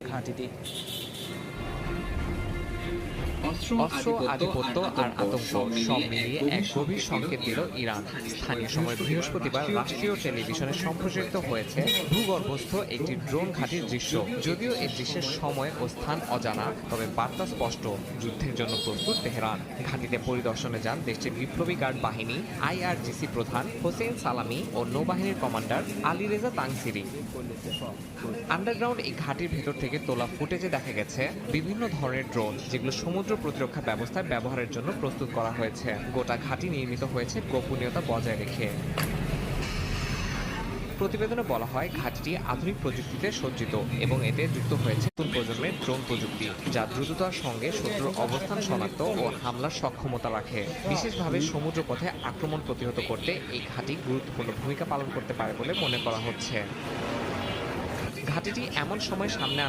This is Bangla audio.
ঘাঁটিটি অস্ত্র, আধিপত্য আর আতঙ্ক সব মিলিয়ে এক গভীর সংকেত দিল ইরান। স্থানীয় সময় বৃহস্পতিবার রাষ্ট্রীয় টেলিভিশনে সম্প্রচারিত হয়েছে ভূগর্ভস্থ একটি ড্রোন ঘাঁটির দৃশ্য। যদিও এই দৃশ্যের সময় ও স্থান অজানা, তবে বার্তা স্পষ্ট, যুদ্ধের জন্য প্রস্তুত তেহরান। ঘাঁটিতে পরিদর্শনে যান দেশটির বিপ্লবী গার্ড বাহিনী, আইআরজিসি প্রধান হোসেন সালামি ও নৌবাহিনীর commander Ali Reza Tangsiri. Underground এই ঘাঁটির ভেতর থেকে তোলা ফুটেজে দেখা গেছে বিভিন্ন ধরনের ড্রোন, যেগুলো সমুদ্র প্রতিরক্ষা ব্যবস্থায় ব্যবহারের জন্য প্রস্তুত করা হয়েছে। গোটা ঘাঁটি নির্মিত হয়েছে গোপনীয়তা বজায় রেখে। প্রতিবেদনে বলা হয়, ঘাঁটিটি আধুনিক প্রযুক্তিতে সজ্জিত এবং এতে যুক্ত হয়েছে নতুন প্রজন্মের ড্রোন প্রযুক্তি, যা দ্রুততার সঙ্গে শত্রুর অবস্থান শনাক্ত ও হামলার সক্ষমতা রাখে। বিশেষভাবে সমুদ্রপথে আক্রমণ প্রতিহত করতে এই ঘাঁটি গুরুত্বপূর্ণ ভূমিকা পালন করতে পারে বলে মনে করা হচ্ছে। ঘাঁটিটি এমন সময় সামনে